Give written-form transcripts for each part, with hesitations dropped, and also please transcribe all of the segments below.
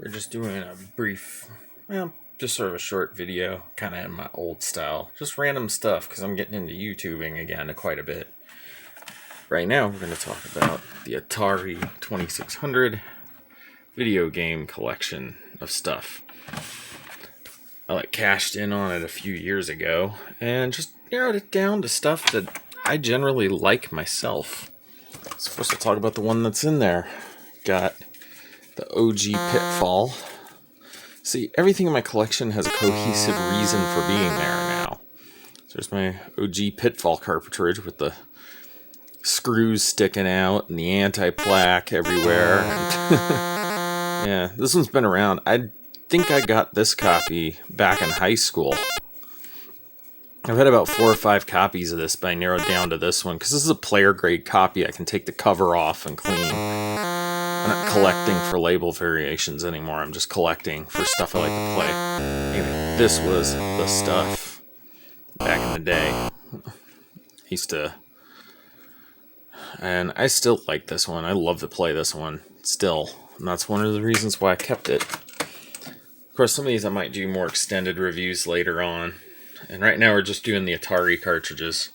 We're just doing a brief, well, just sort of a short video, kind of in my old style. Just random stuff, because I'm getting into YouTubing again quite a bit. Right now, we're going to talk about the Atari 2600 video game collection of stuff. I cashed in on it a few years ago, and just narrowed it down to stuff that I generally like myself. So first I'll talk about the one that's in there. Got the OG Pitfall. See, everything in my collection has a cohesive reason for being there now. So there's my OG Pitfall Cartridge with the screws sticking out and the anti-plaque everywhere. Yeah, this one's been around. I think I got this copy back in high school. I've had about 4 or 5 copies of this, but I narrowed down to this one because this is a player grade copy. I can take the cover off and clean. I'm not collecting for label variations anymore. I'm just collecting for stuff I like to play. Anyway, this was the stuff back in the day. And I still like this one. I love to play this one still. And that's one of the reasons why I kept it. Of course, some of these I might do more extended reviews later on. And right now we're just doing the Atari cartridges.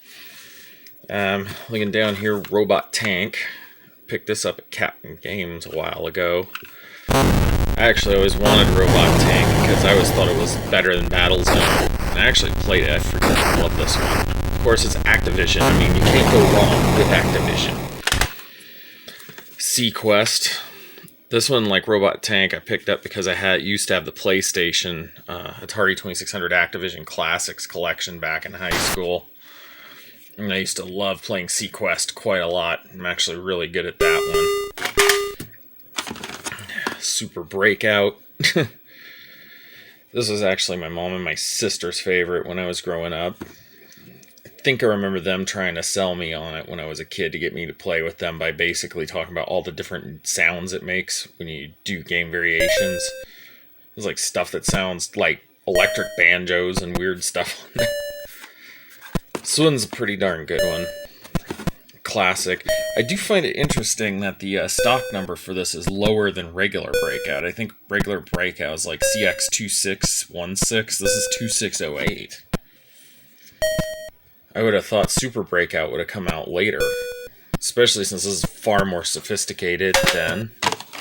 Looking down here, Robot Tank. Picked this up at Captain Games a while ago. I actually always wanted Robot Tank because I always thought it was better than Battlezone. And I actually played it. I freaking love this one. Of course, it's Activision. I mean, you can't go wrong with Activision. Sequest. This one, like Robot Tank, I picked up because I used to have the PlayStation Atari 2600 Activision Classics collection back in high school. And I used to love playing Sequest quite a lot. I'm actually really good at that one. Super Breakout. This was actually my mom and my sister's favorite when I was growing up. I think I remember them trying to sell me on it when I was a kid to get me to play with them by basically talking about all the different sounds it makes when you do game variations. It's like stuff that sounds like electric banjos and weird stuff on there. This one's a pretty darn good one. Classic. I do find it interesting that the stock number for this is lower than regular Breakout. I think regular Breakout is like CX2616. This is 2608. I would have thought Super Breakout would have come out later. Especially since this is far more sophisticated than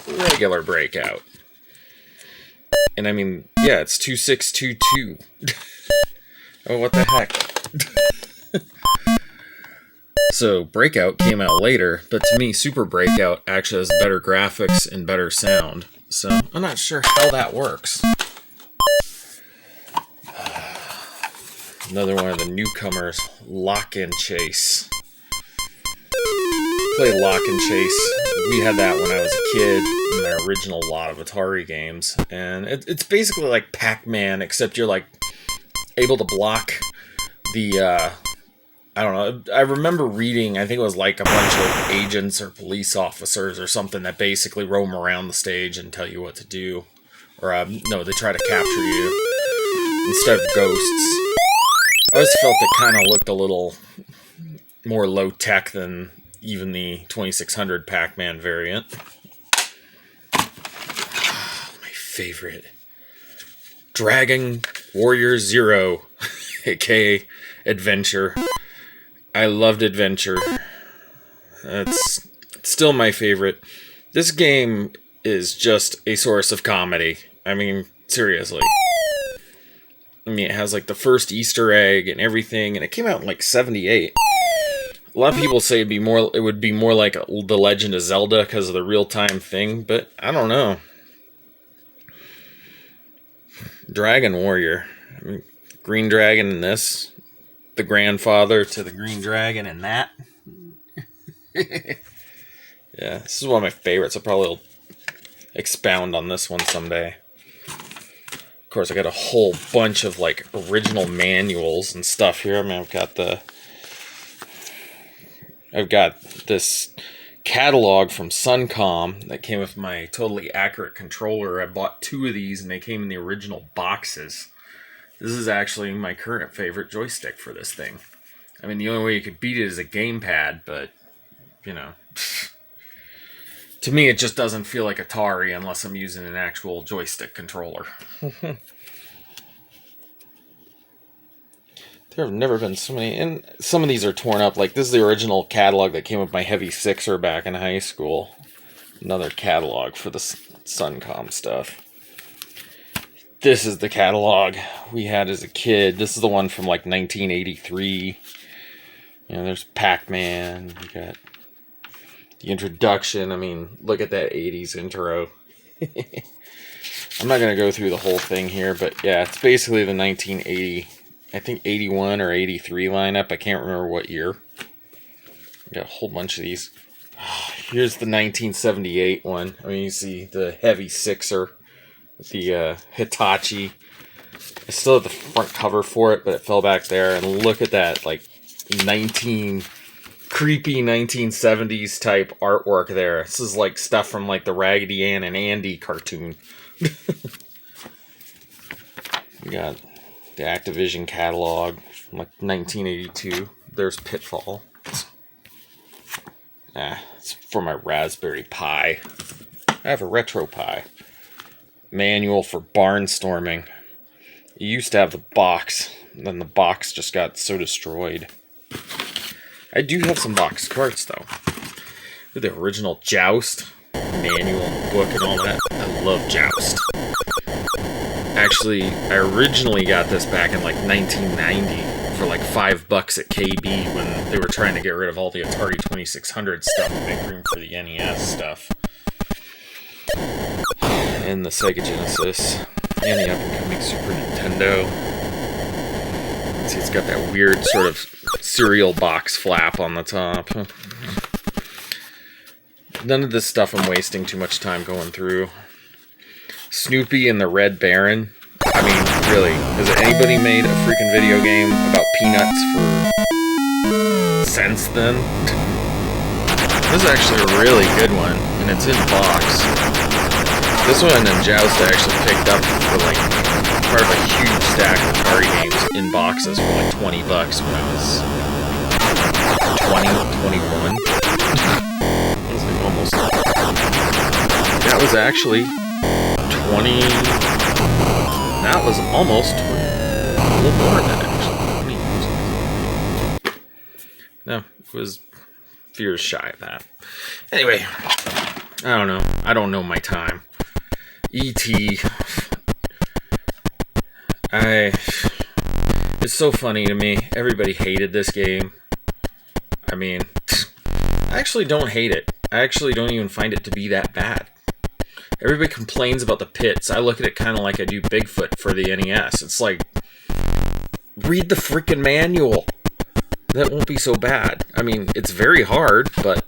regular Breakout. And I mean, yeah, it's 2622. Oh, what the heck? So, Breakout came out later, but to me, Super Breakout actually has better graphics and better sound. So, I'm not sure how that works. Another one of the newcomers, Lock and Chase. Played Lock and Chase. We had that when I was a kid in the original lot of Atari games. And it's basically like Pac-Man, except you're like able to block the... I don't know. I remember reading, I think it was like a bunch of agents or police officers or something that basically roam around the stage and tell you what to do. Or, no, they try to capture you instead of ghosts. I always felt it kind of looked a little more low-tech than even the 2600 Pac-Man variant. My favorite. Dragon Warrior Zero, aka Adventure. I loved Adventure. It's still my favorite. This game is just a source of comedy. I mean, seriously. I mean, it has like the first Easter egg and everything, and it came out in like 78. A lot of people say it would be more like The Legend of Zelda because of the real-time thing, but I don't know. Dragon Warrior. I mean, Green Dragon in this. The grandfather to the Green Dragon in that. Yeah, this is one of my favorites. I'll probably expound on this one someday. Of course, I got a whole bunch of like original manuals and stuff here. I mean, I've got this catalog from Suncom that came with my totally accurate controller. I bought 2 of these and they came in the original boxes. This is actually my current favorite joystick for this thing. I mean, the only way you could beat it is a gamepad, but, you know. To me, it just doesn't feel like Atari unless I'm using an actual joystick controller. There have never been so many, and some of these are torn up. Like, this is the original catalog that came with my Heavy Sixer back in high school. Another catalog for the Suncom stuff. This is the catalog we had as a kid. This is the one from, like, 1983. You know, there's Pac-Man. You got the introduction. I mean, look at that 80s intro. I'm not going to go through the whole thing here, but yeah, it's basically the 1980, I think 81 or 83 lineup. I can't remember what year. Got a whole bunch of these. Here's the 1978 one. I mean, you see the Heavy Sixer with the Hitachi. I still have the front cover for it, but it fell back there. And look at that, like, creepy 1970s type artwork there. This is like stuff from like the Raggedy Ann and Andy cartoon. We got the Activision catalog from like 1982. There's Pitfall. It's for my Raspberry Pi. I have a Retro Pi. Manual for barnstorming. You used to have the box, and then the box just got so destroyed. I do have some box carts, though. The original Joust manual book and all that. I love Joust. Actually, I originally got this back in like 1990 for like $5 at KB when they were trying to get rid of all the Atari 2600 stuff to make room for the NES stuff. And the Sega Genesis. And the up-and-coming Super Nintendo. See, it's got that weird sort of cereal box flap on the top. None of this stuff I'm wasting too much time going through. Snoopy and the Red Baron. I mean, really, has anybody made a freaking video game about peanuts since then? This is actually a really good one, and it's in box. This one and Joust I actually picked up for like part of a huge stack of Atari games in boxes for like $20 when I was 21. It was like almost. That was actually 20. That was almost 20. A little more than that, actually. No, it was a few years shy of that. Anyway, I don't know. I don't know my time. E.T. It's so funny to me. Everybody hated this game. I mean, I actually don't hate it. I actually don't even find it to be that bad. Everybody complains about the pits. I look at it kind of like I do Bigfoot for the NES. It's like, read the freaking manual. That won't be so bad. I mean, it's very hard, but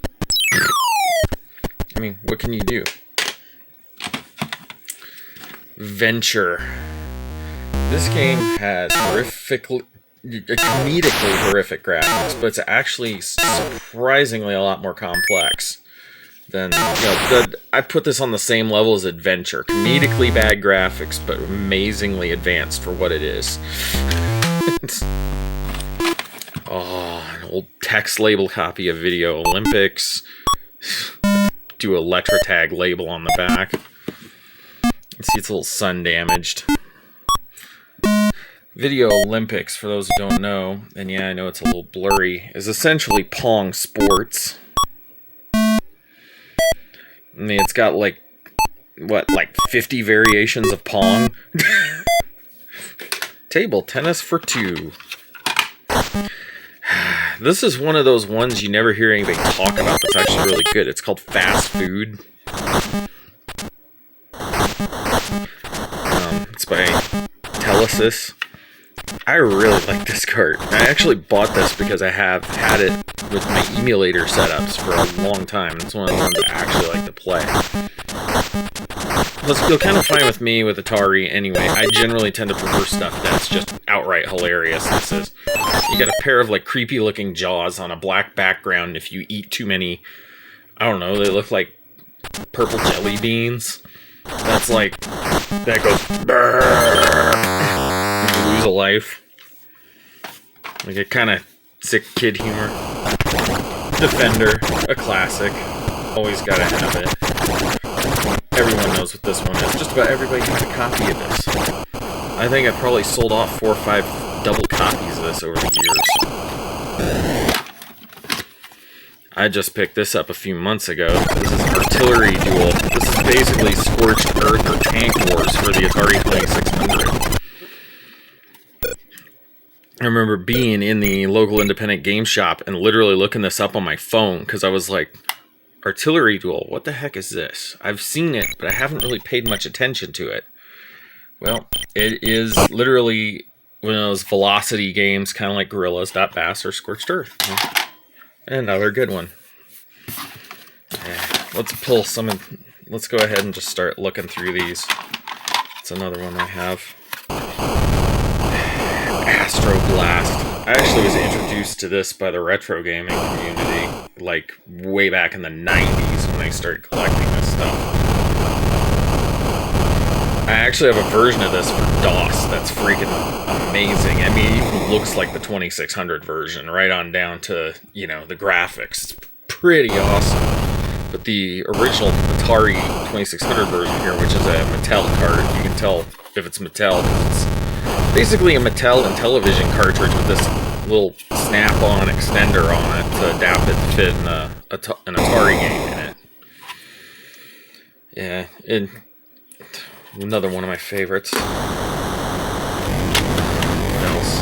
I mean, what can you do? Venture. This game has comedically horrific graphics, but it's actually surprisingly a lot more complex than, you know, I put this on the same level as Adventure. Comedically bad graphics, but amazingly advanced for what it is. Oh, an old text label copy of Video Olympics. Do Electra Tag label on the back. You see it's a little sun damaged. Video Olympics, for those who don't know, and yeah, I know it's a little blurry, is essentially Pong Sports. I mean, it's got like, what, like 50 variations of Pong? Table tennis for two. This is one of those ones you never hear anybody talk about that's actually really good. It's called Fast Food. It's by Telesis. I really like this cart. I actually bought this because I have had it with my emulator setups for a long time. It's one of the ones I actually like to play. You'll kind of find with me with Atari anyway. I generally tend to prefer stuff that's just outright hilarious. This is, you got a pair of like creepy looking jaws on a black background. If you eat too many, I don't know, they look like purple jelly beans. That's like, that goes brrr. You lose a life. Like a kind of sick kid humor. Defender, a classic. Always gotta have it. Everyone knows what this one is. Just about everybody has a copy of this. I think I've probably sold off 4 or 5 double copies of this over the years. I just picked this up a few months ago. This is Artillery Duel. This is basically Scorched Earth or Tank Wars for the Atari 2600. I remember being in the local independent game shop and literally looking this up on my phone because I was like, Artillery Duel, what the heck is this? I've seen it, but I haven't really paid much attention to it. Well, it is literally one of those velocity games, kind of like Gorillas.Bass or Scorched Earth. Another good one. Yeah, let's pull some in. Let's go ahead and just start looking through these. It's another one I have. Astro Blast. I actually was introduced to this by the retro gaming community, like way back in the 90s when I started collecting this stuff. I actually have a version of this for DOS that's freaking amazing. I mean, it even looks like the 2600 version, right on down to, you know, the graphics. It's pretty awesome. But the original Atari 2600 version here, which is a Mattel card, you can tell if it's Mattel because it's basically a Mattel and television cartridge with this little snap-on extender on it to adapt it to fit an Atari game in it. Yeah, another one of my favorites. What else?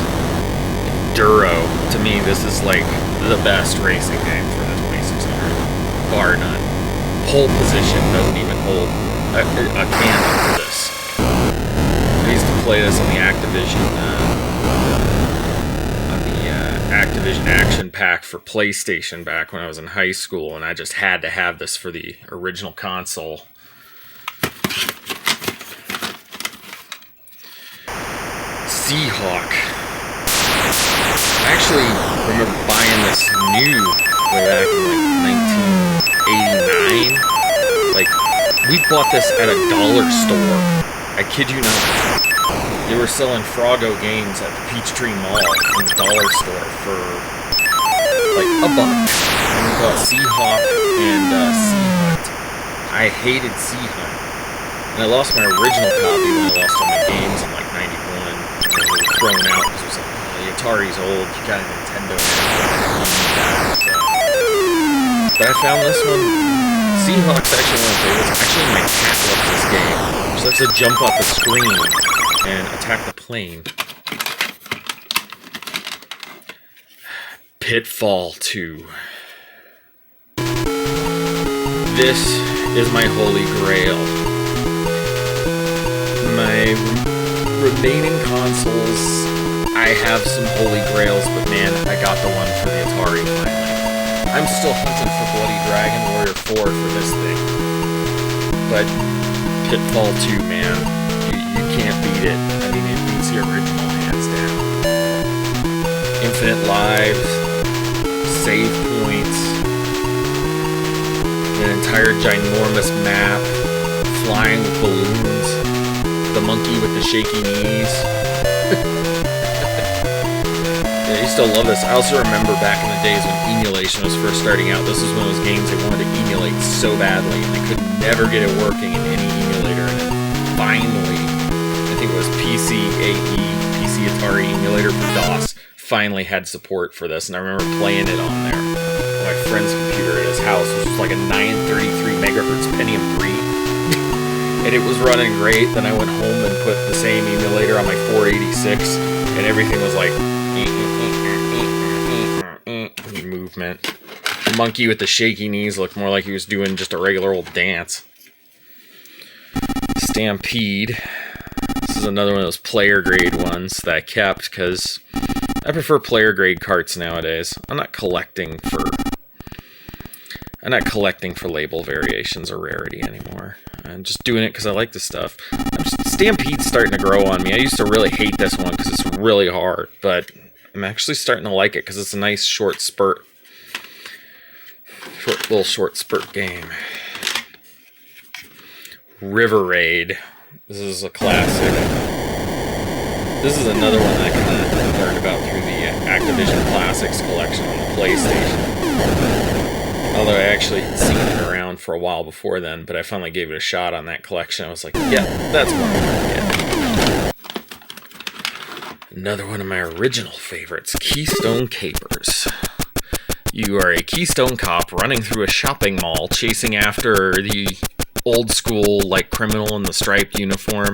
Duro. To me, this is like the best racing game for the 2600. Bar none. Pole position doesn't even hold a candle to this. I used to play this on the Activision Action Pack for PlayStation back when I was in high school, and I just had to have this for the original console. Seahawk. I actually remember buying this new way back in like 1989. Like, we bought this at a dollar store. I kid you not. They were selling Froggo games at the Peachtree Mall in the dollar store for like $1. And we bought Seahawk and Sea Hunt. I hated Sea Hunt. And I lost my original copy when I lost all my games in like 91. And they were thrown out because it was like, oh, the Atari's old, you got a Nintendo now. So. But I found this one. Seahawk's actually one of my favorites. Actually, my cat loves this game. She likes to jump off the screen and attack the plane. Pitfall 2. This is my holy grail. My remaining consoles, I have some holy grails, but man, I got the one for the Atari finally. I'm still hunting for Bloody Dragon Warrior 4 for this thing. But Pitfall 2, man, you can't beat it. I mean, it beats the original hands down. Infinite lives, save points, an entire ginormous map, flying with balloons, the monkey with the shaky knees. Yeah, I used to love this. I also remember back in the days when emulation was first starting out, this was one of those games they wanted to emulate so badly, and they could never get it working in any emulator, and then finally, I think it was PC Atari emulator for DOS, finally had support for this, and I remember playing it on there. My friend's computer at his house, which was like a 933 megahertz Pentium 3. And it was running great. Then I went home and put the same emulator on my 486, and everything was like movement. The monkey with the shaky knees looked more like he was doing just a regular old dance. Stampede. This is another one of those player grade ones that I kept because I prefer player grade carts nowadays. I'm not collecting for label variations or rarity anymore. I'm just doing it because I like this stuff. Stampede's starting to grow on me. I used to really hate this one because it's really hard, but I'm actually starting to like it because it's a nice short spurt. Little short spurt game. River Raid. This is a classic. This is another one that I kind of learned about through the Activision Classics collection on the PlayStation. Although I actually had seen it around for a while before then, but I finally gave it a shot on that collection. I was like, yeah, that's what I'm gonna get. Another one of my original favorites, Keystone Capers. You are a Keystone cop running through a shopping mall, chasing after the old school, like, criminal in the striped uniform.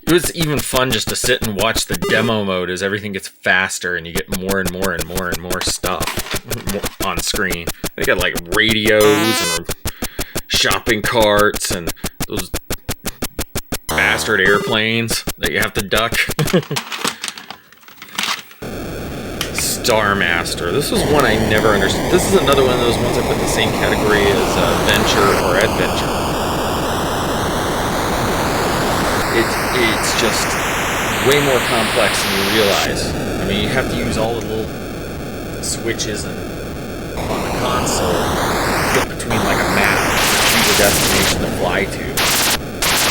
It was even fun just to sit and watch the demo mode as everything gets faster and you get more and more and more and more stuff on screen. They got like radios and shopping carts and those bastard airplanes that you have to duck. Star Master. This was one I never understood. This is another one of those ones I put in the same category as Venture or Adventure. It's just way more complex than you realize. I mean, you have to use all the little switches and on the console to get between like a map to choose a destination to fly to.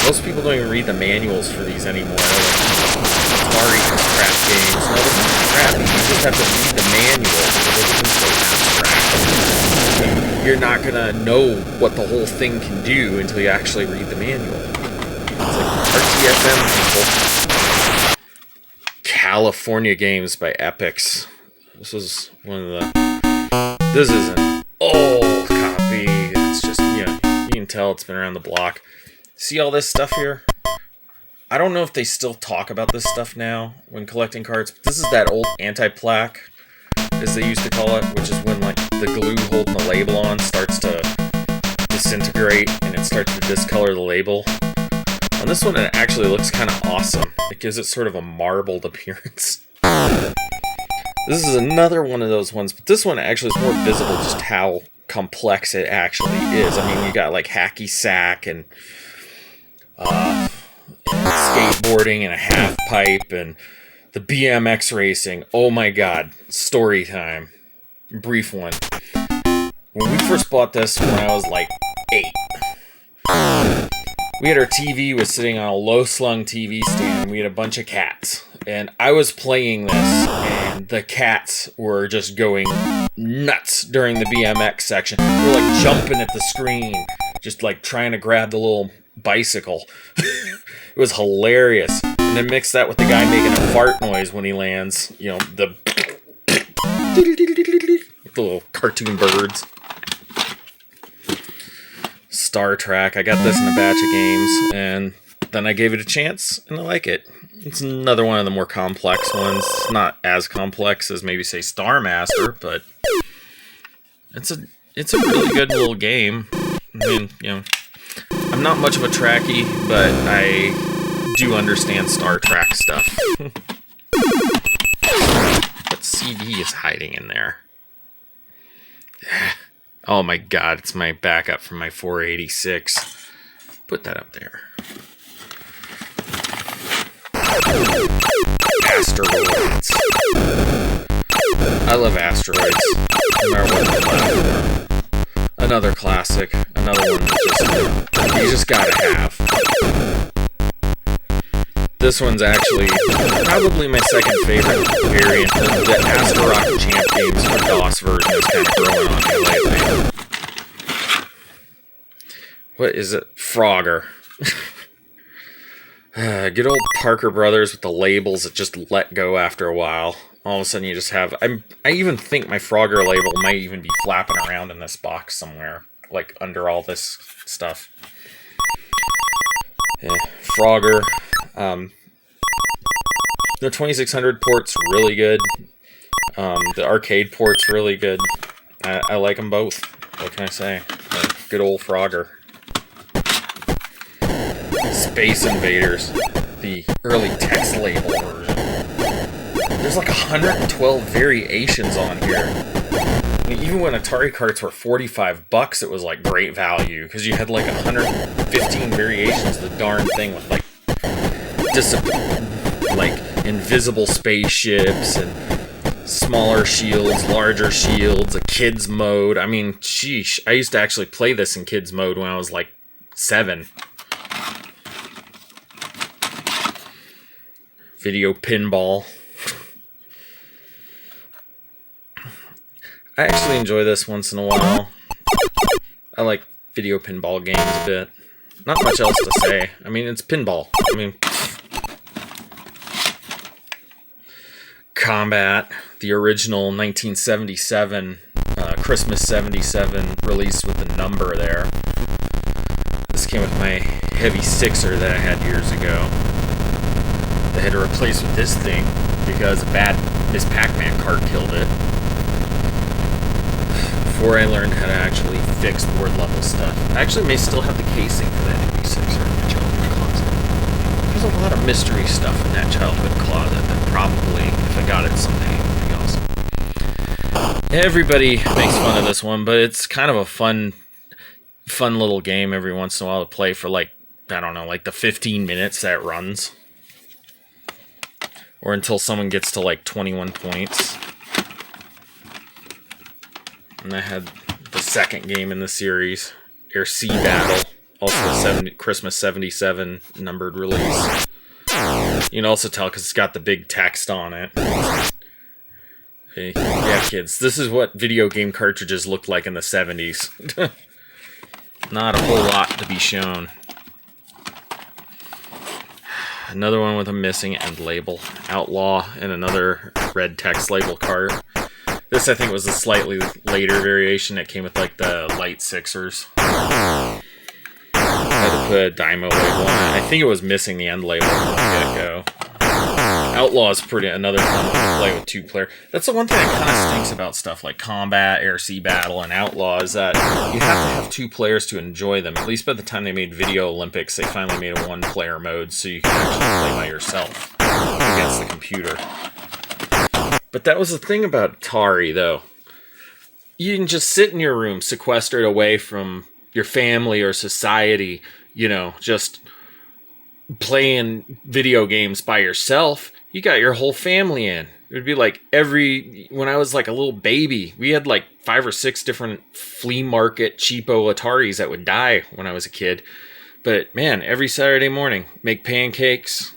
Most people don't even read the manuals for these anymore. Atari crap games. No, they're not crappy. You just have to read the manual because everything's so abstract. You're not gonna know what the whole thing can do until you actually read the manual. It's like RTFM people. California Games by Epix. This is one of the... This is an old copy. It's just, you know, you can tell it's been around the block. See all this stuff here? I don't know if they still talk about this stuff now when collecting cards, but this is that old anti-plaque, as they used to call it, which is when, like, the glue holding the label on starts to disintegrate and it starts to discolor the label. On this one, it actually looks kind of awesome. It gives it sort of a marbled appearance. This is another one of those ones, but this one actually is more visible just how complex it actually is. I mean, you got like hacky sack and skateboarding and a half pipe and the BMX racing. Oh my god, story time. Brief one. When we first bought this when I was like 8, we had our TV was sitting on a low-slung TV stand, and we had a bunch of cats. And I was playing this, and the cats were just going nuts during the BMX section. They were like jumping at the screen, just like trying to grab the little bicycle. It was hilarious. And then mix that with the guy making a fart noise when he lands. You know, the little cartoon birds. Star Trek. I got this in a batch of games, and then I gave it a chance, and I like it. It's another one of the more complex ones. It's not as complex as maybe, say, Star Master, but it's a really good little game. I mean, you know, I'm not much of a Trekkie, but I do understand Star Trek stuff. What CD is hiding in there? Oh my god, it's my backup from my 486. Put that up there. Asteroids. I love Asteroids. No matter what platform. Another classic. Another one that you just gotta have. This one's actually probably my second favorite variant. The Astro Champ games for DOS version is kind of growing on me lately. What is it? Frogger. Good old Parker Brothers with the labels that just let go after a while. All of a sudden you just have... I even think my Frogger label might even be flapping around in this box somewhere. Like under all this stuff. Yeah, Frogger. The 2600 port's really good. The arcade port's really good. I like them both. What can I say? Good old Frogger. Space Invaders. The early text label version. There's like 112 variations on here. I mean, even when Atari carts were $45, it was like great value. Because you had like 115 variations of the darn thing with like invisible spaceships and smaller shields, larger shields, a kids mode. I mean, sheesh. I used to actually play this in kids mode when I was like 7. Video pinball. I actually enjoy this once in a while. I like video pinball games a bit. Not much else to say. I mean, it's pinball. I mean, Combat, the original 1977, Christmas 77 release with the number there. This came with my heavy sixer that I had years ago. They had to replace with this thing because a bad Miss Pac-Man cart killed it. Before I learned how to actually fix board level stuff. I actually may still have the casing for that heavy sixer in my childhood closet. There's a lot of mystery stuff in that childhood closet that probably, if I got it someday, would be awesome. Everybody makes fun of this one, but it's kind of a fun little game every once in a while to play for, like, I don't know, like the 15 minutes that it runs. Or until someone gets to like 21 points. And I had the second game in the series, Air Sea Battle, also a Christmas 77 numbered release. You can also tell because it's got the big text on it. Hey, yeah, kids, this is what video game cartridges looked like in the 70s. Not a whole lot to be shown. Another one with a missing end label. Outlaw and another red text label card. This, I think, was a slightly later variation that came with, like, the light sixers. I had to put a Dymo label on it. I think it was missing the end label from the get-go. Outlaw is another fun one to play with two-player. That's the one thing that kind of stinks about stuff like Combat, Air Sea Battle, and Outlaw is that you have to have two players to enjoy them. At least by the time they made Video Olympics, they finally made a one-player mode so you can actually play by yourself against the computer. But that was the thing about Atari, though. You can just sit in your room, sequestered away from your family or society, you know, just playing video games by yourself. You got your whole family in. It would be like when I was like a little baby, we had like 5 or 6 different flea market cheapo Ataris that would die when I was a kid. But man, every Saturday morning, make pancakes.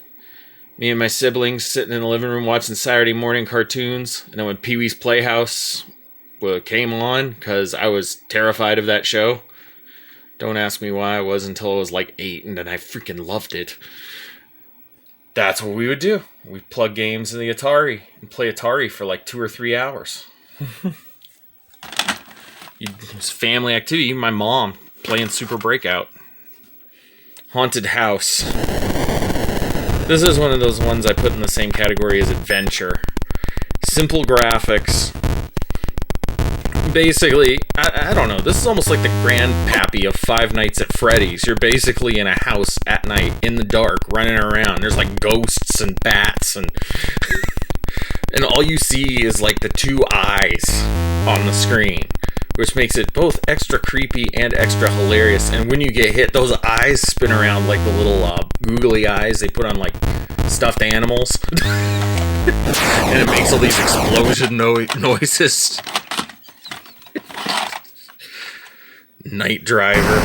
Me and my siblings sitting in the living room watching Saturday morning cartoons. And then when Pee-wee's Playhouse came on, because I was terrified of that show. Don't ask me why I was until I was like 8, and then I freaking loved it. That's what we would do. We'd plug games in the Atari and play Atari for like 2 or 3 hours. It was family activity. Even my mom playing Super Breakout. Haunted House. This is one of those ones I put in the same category as Adventure. Simple graphics. Basically, I don't know, this is almost like the grandpappy of Five Nights at Freddy's. You're basically in a house at night, in the dark, running around. There's like ghosts and bats, and and all you see is like the 2 eyes on the screen, which makes it both extra creepy and extra hilarious. And when you get hit, those eyes spin around like the little googly eyes they put on like stuffed animals. And it makes all these explosion noises. Night Driver.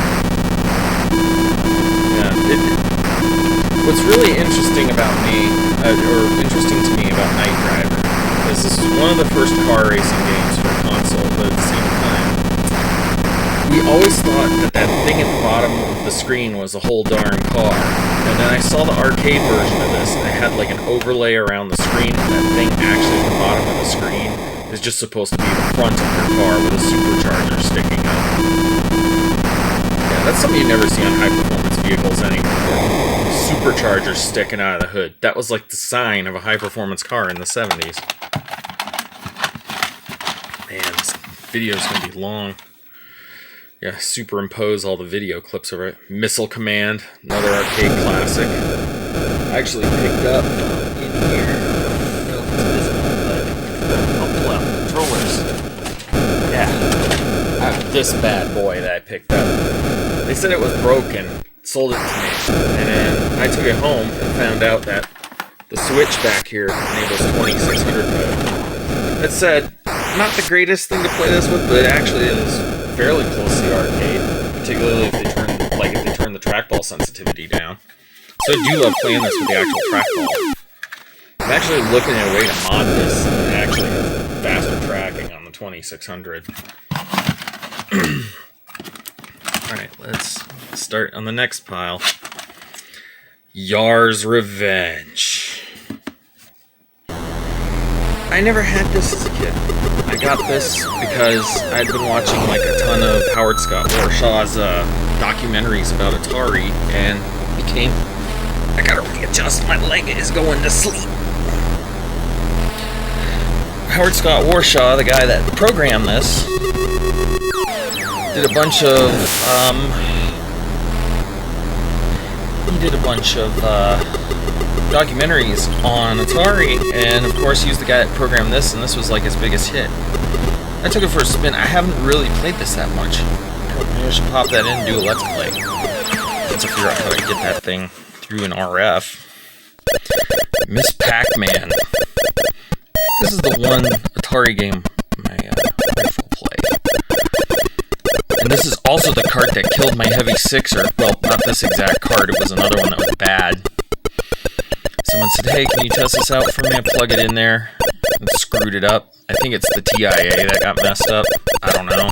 Yeah, what's really interesting about me, or interesting to me about Night Driver, is this was one of the first car racing games for a console, but at the same time, we always thought that thing at the bottom of the screen was a whole darn car. And then I saw the arcade version of this, and it had like an overlay around the screen, and that thing actually at the bottom of the screen is just supposed to be the front of your car with a supercharger sticking up. Yeah, that's something you never see on high-performance vehicles anymore. Superchargers sticking out of the hood. That was like the sign of a high-performance car in the 70s. Man, this video's gonna be long. Yeah, superimpose all the video clips over it. Missile Command, another arcade classic. I actually picked up in here. I don't know if it's visible, but I'll pull out the controllers. Yeah, I have this bad boy that I picked up. They said it was broken, sold it to me, and then I took it home and found out that the switch back here enables 2600 mode. That said, not the greatest thing to play this with, but it actually is fairly close to the arcade, particularly if they turn the trackball sensitivity down. So I do love playing this with the actual trackball. I'm actually looking at a way to mod this that actually has faster tracking on the 2600. Alright, let's start on the next pile. Yar's Revenge. I never had this as a kid. I got this because I'd been watching like a ton of Howard Scott Warshaw's documentaries about Atari, and became, I gotta readjust, my leg is going to sleep. Howard Scott Warshaw, the guy that programmed this, did a bunch of, documentaries on Atari, and of course he was the guy that programmed this, and this was like his biggest hit. I took it for a spin. I haven't really played this that much. Maybe I should pop that in and do a Let's Play. Let's figure out how to get that thing through an RF. Miss Pac-Man. This is the one Atari game my wife will play. And this is also the cart that killed my Heavy Sixer. Well, not this exact cart, it was another one that was bad. Someone said, hey, can you test this out for me? I plug it in there and screwed it up. I think it's the TIA that got messed up. I don't know.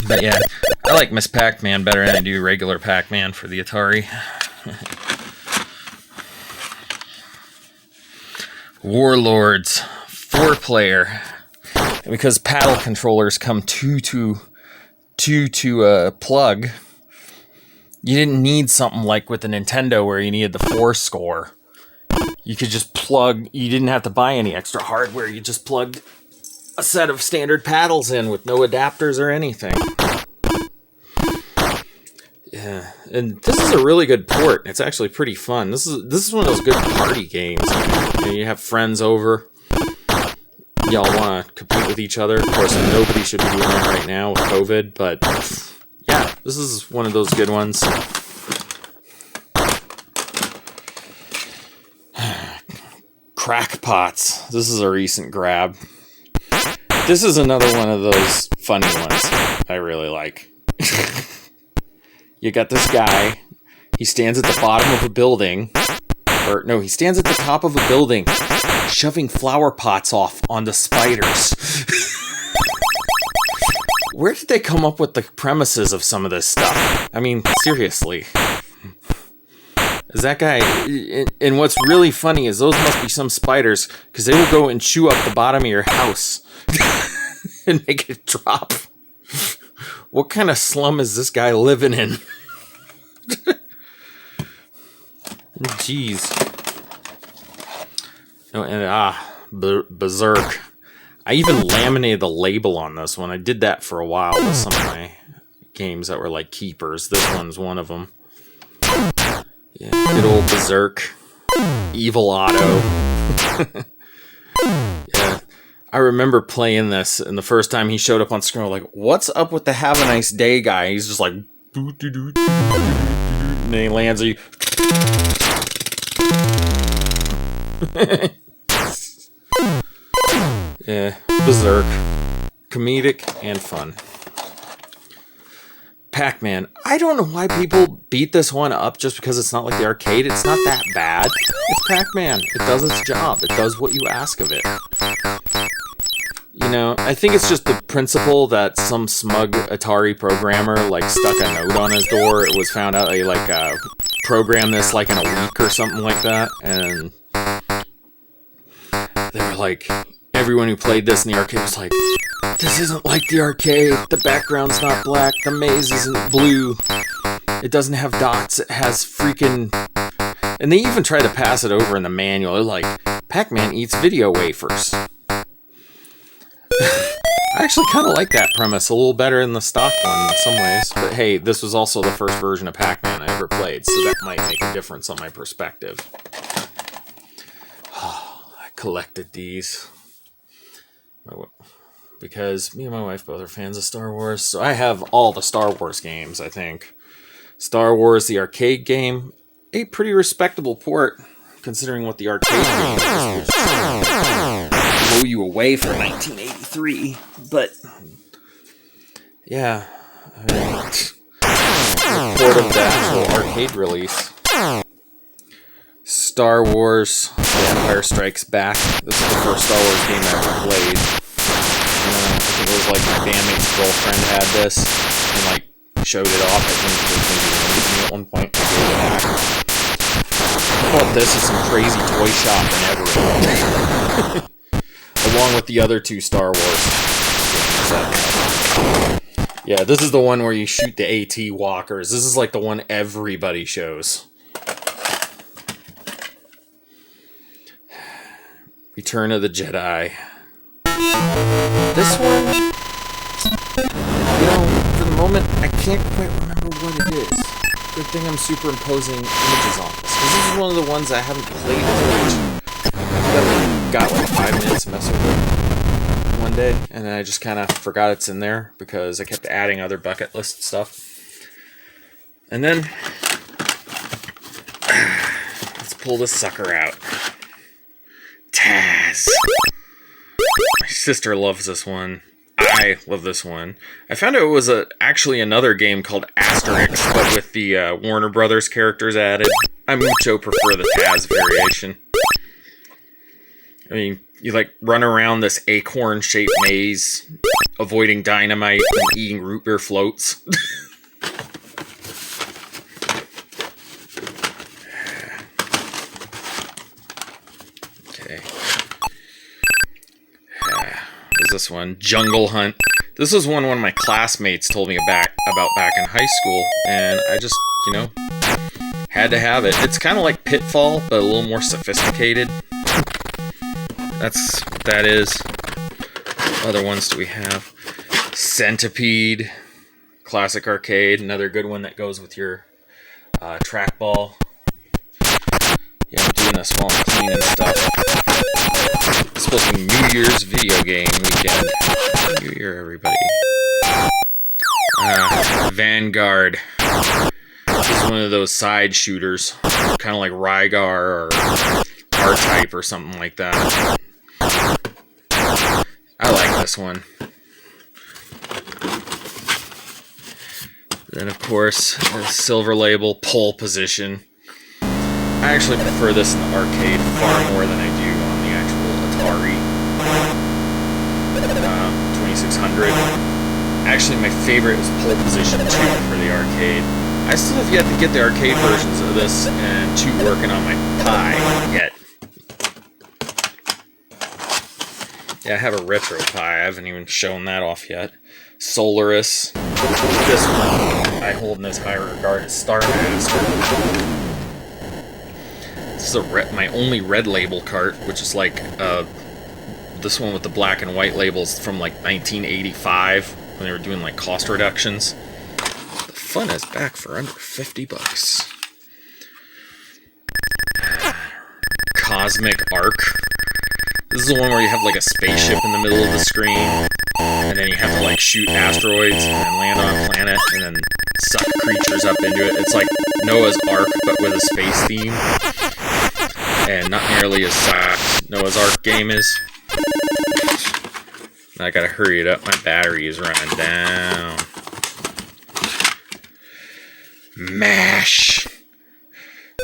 But yeah, I like Miss Pac-Man better than I do regular Pac-Man for the Atari. Warlords, 4-player. Because paddle controllers come two to plug, you didn't need something like with the Nintendo where you needed the 4-score. You could just plug, you didn't have to buy any extra hardware, you just plugged a set of standard paddles in with no adapters or anything. Yeah, and this is a really good port. It's actually pretty fun. This is one of those good party games. You have friends over. Y'all want to compete with each other. Of course, nobody should be doing that right now with COVID, but yeah, this is one of those good ones. Crackpots. This is a recent grab. This is another one of those funny ones I really like. You got this guy. He stands at the bottom of a building. Or, no, he stands at the top of a building, shoving flower pots off onto spiders. Where did they come up with the premises of some of this stuff? I mean, seriously. Is that guy... And what's really funny is those must be some spiders, because they will go and chew up the bottom of your house and make it drop. What kind of slum is this guy living in? Jeez. Oh, and Berserk. I even laminated the label on this one. I did that for a while with some of my games that were like keepers. This one's one of them. Yeah, good old Berserk. Evil Otto. Yeah. I remember playing this, and the first time he showed up on screen, I was like, what's up with the have a nice day guy? He's just like, and then he lands, and yeah, Berserk. Comedic and fun. Pac-Man. I don't know why people beat this one up just because it's not like the arcade. It's not that bad. It's Pac-Man. It does its job. It does what you ask of it. You know, I think it's just the principle that some smug Atari programmer, like, stuck a note on his door. It was found out they, like, programmed this, like, in a week or something like that. And they were like, everyone who played this in the arcade was like, this isn't like the arcade. The background's not black. The maze isn't blue. It doesn't have dots. It has freaking... And they even tried to pass it over in the manual. They're like, Pac-Man eats video wafers. I actually kind of like that premise a little better than the stock one in some ways. But hey, this was also the first version of Pac-Man I ever played, so that might make a difference on my perspective. Oh, I collected these. Because me and my wife both are fans of Star Wars, so I have all the Star Wars games, I think. Star Wars, the arcade game, a pretty respectable port, considering what the arcade game is. Blow you away for 1983, but yeah, port of the actual arcade release. Star Wars, The Empire Strikes Back. This is the first Star Wars game I ever played. it was like my bandmate's girlfriend had this and like showed it off. I think it was maybe me at one point. I gave it back. I bought this at some crazy toy shop in Everett. Along with the other two Star Wars. Yeah, this is the one where you shoot the AT walkers. This is like the one everybody shows. Return of the Jedi. This one, you know, for the moment, I can't quite remember what it is. Good thing I'm superimposing images on this, because this is one of the ones I haven't played as much. I got like 5 minutes to mess with it one day, and then I just kind of forgot it's in there, because I kept adding other bucket list stuff. And then, let's pull this sucker out. Taz. My sister loves this one. I love this one. I found out it was actually another game called Asterix, but with the Warner Brothers characters added. I mucho prefer the Taz variation. I mean, you like run around this acorn-shaped maze, avoiding dynamite and eating root beer floats. This one, Jungle Hunt. This was one of my classmates told me about back in high school, and I just, you know, had to have it. It's kind of like Pitfall, but a little more sophisticated. That's what that is. What other ones do we have? Centipede, classic arcade, another good one that goes with your trackball. Yeah, I'm doing this while I'm cleaning stuff. It's supposed to be New Year's video game weekend. New Year, everybody. Vanguard. This is one of those side shooters. Kind of like Rygar or R-Type or something like that. I like this one. Then, of course, the silver label, Pole Position. I actually prefer this in the arcade far more than I do on the actual Atari 2600. Actually, my favorite is Pole Position 2 for the arcade. I still have yet to get the arcade versions of this and 2 working on my Pi yet. Yeah, I have a retro Pi. I haven't even shown that off yet. Solaris. This one I hold in this high regard is Star Master. This is my only red label cart, which is like this one with the black and white labels from like 1985 when they were doing like cost reductions. The fun is back for under $50. Cosmic Arc. This is the one where you have like a spaceship in the middle of the screen, and then you have to like shoot asteroids and then land on a planet and then suck creatures up into it. It's like Noah's Ark, but with a space theme. And not nearly as soft Noah's Ark game is. I gotta hurry it up, my battery is running down. MASH!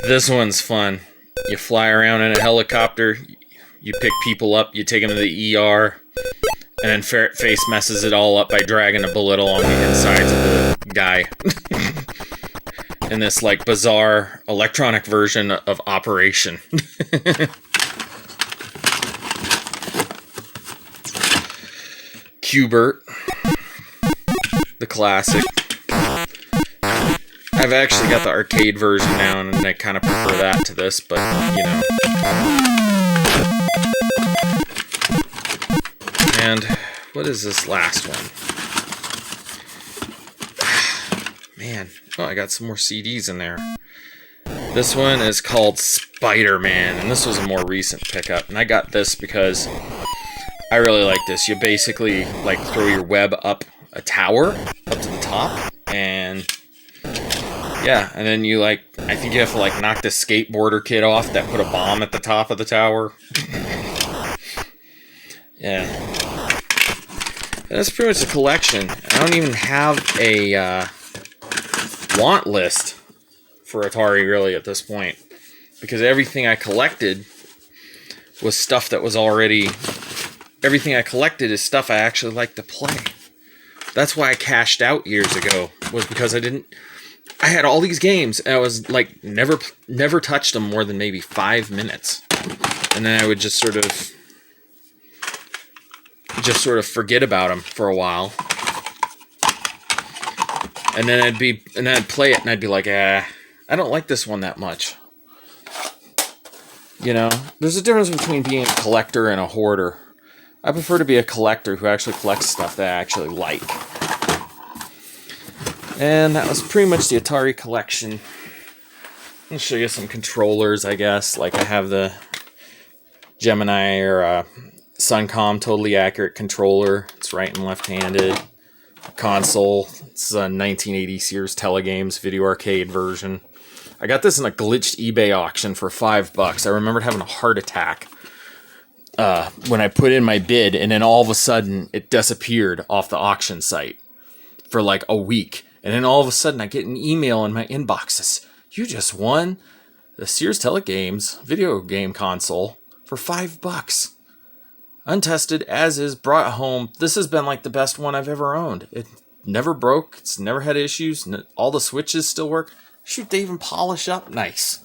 This one's fun. You fly around in a helicopter, you pick people up, you take them to the ER, and then Ferret Face messes it all up by dragging a bullet along the insides of the guy. In this, like, bizarre electronic version of Operation. Q*bert. The classic. I've actually got the arcade version now, and I kind of prefer that to this, but, you know. And what is this last one? Man. Oh, I got some more CDs in there. This one is called Spider-Man, and this was a more recent pickup. And I got this because I really like this. You basically, like, throw your web up a tower, up to the top, and yeah, and then you, like, I think you have to, like, knock the skateboarder kid off that put a bomb at the top of the tower. Yeah. And that's pretty much the collection. I don't even have a, want list for Atari really at this point, because everything I collected was stuff that was already everything I collected is stuff I actually like to play. That's why I cashed out years ago, was because I had all these games, and I was like, never touched them more than maybe 5 minutes. And then I would just sort of forget about them for a while. And then I'd play it, and I'd be like, I don't like this one that much. You know, there's a difference between being a collector and a hoarder. I prefer to be a collector who actually collects stuff that I actually like. And that was pretty much the Atari collection. I'll show you some controllers, I guess. Like I have the Gemini or Suncom Totally Accurate controller. It's right and left-handed. Console. It's a 1980 Sears Telegames video arcade version. I got this in a glitched eBay auction for $5. I remembered having a heart attack when I put in my bid, and then all of a sudden it disappeared off the auction site for like a week. And then all of a sudden I get an email in my inbox that says, "You just won the Sears Telegames video game console for $5. Untested, as is, brought home. This has been like the best one I've ever owned. It never broke. It's never had issues. All the switches still work. Shoot, they even polish up nice.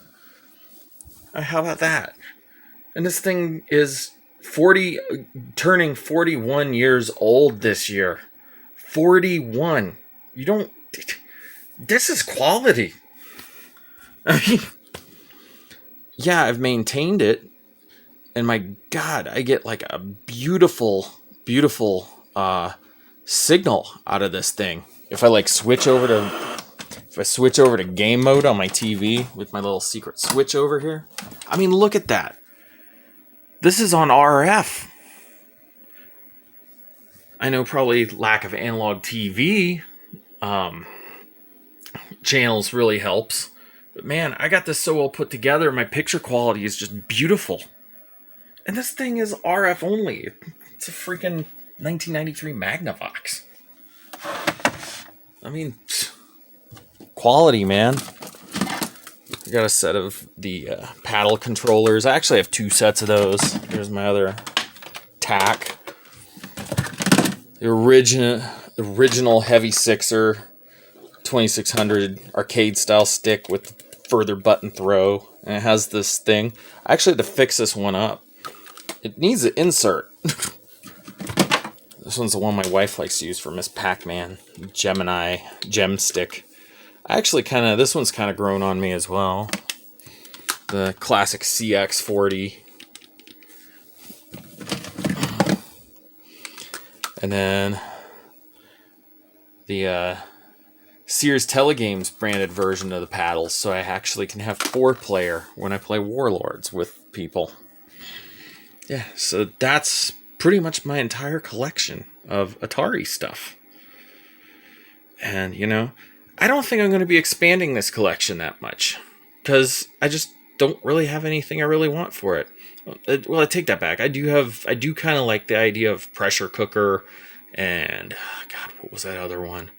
How about that? And this thing is turning 41 years old this year. 41. This is quality. I mean, yeah, I've maintained it. And my God, I get like a beautiful, beautiful signal out of this thing. If I switch over to game mode on my TV with my little secret switch over here. I mean, look at that. This is on RF. I know probably lack of analog TV channels really helps. But man, I got this so well put together. My picture quality is just beautiful. And this thing is RF only. It's a freaking 1993 Magnavox. I mean, quality, man. I got a set of the paddle controllers. I actually have 2 sets of those. Here's my other TAC. The original Heavy Sixer 2600 arcade style stick with further button throw. And it has this thing. I actually had to fix this one up. It needs an insert. This one's the one my wife likes to use for Miss Pac-Man. Gemini gem stick. This one's kind of grown on me as well. The classic CX40. And then the Sears Telegames branded version of the paddles, so I actually can have 4-player when I play Warlords with people. Yeah, so that's pretty much my entire collection of Atari stuff. And, I don't think I'm going to be expanding this collection that much, because I just don't really have anything I really want for it. Well, I take that back. I do kind of like the idea of pressure cooker and, God, what was that other one?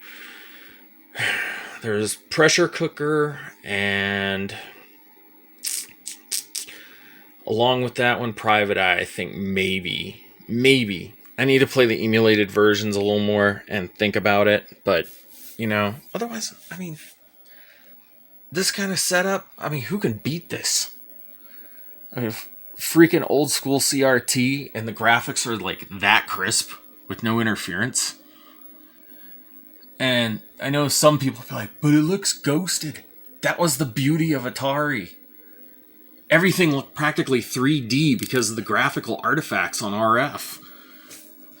There's pressure cooker, and along with that one, Private Eye, I think maybe. I need to play the emulated versions a little more and think about it, but, otherwise, I mean, this kind of setup, I mean, who can beat this? I mean, freaking old school CRT, and the graphics are like that crisp with no interference. And I know some people feel like, but it looks ghosted. That was the beauty of Atari. Everything looked practically 3D because of the graphical artifacts on RF.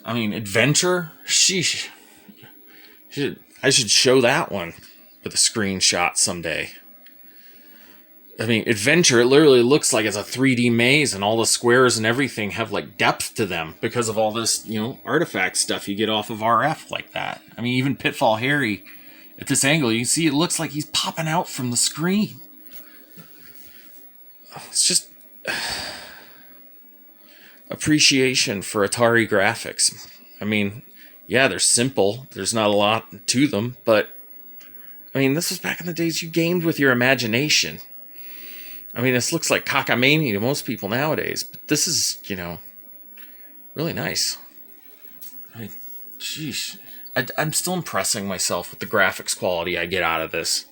I mean, Adventure? Sheesh. I should show that one with a screenshot someday. I mean, Adventure, it literally looks like it's a 3D maze, and all the squares and everything have depth to them because of all this, artifact stuff you get off of RF like that. I mean, even Pitfall Harry, at this angle, you can see it looks like he's popping out from the screen. It's just appreciation for Atari graphics. I mean, yeah, they're simple. There's not a lot to them, but I mean, this was back in the days you gamed with your imagination. I mean, this looks like cockamamie to most people nowadays, but this is, Really nice. Sheesh. I'm still impressing myself with the graphics quality I get out of this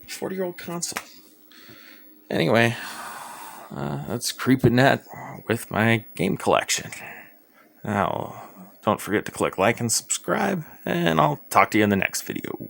40-year-old console. Anyway, that's creepingnet with my game collection. Now, don't forget to click like and subscribe, and I'll talk to you in the next video.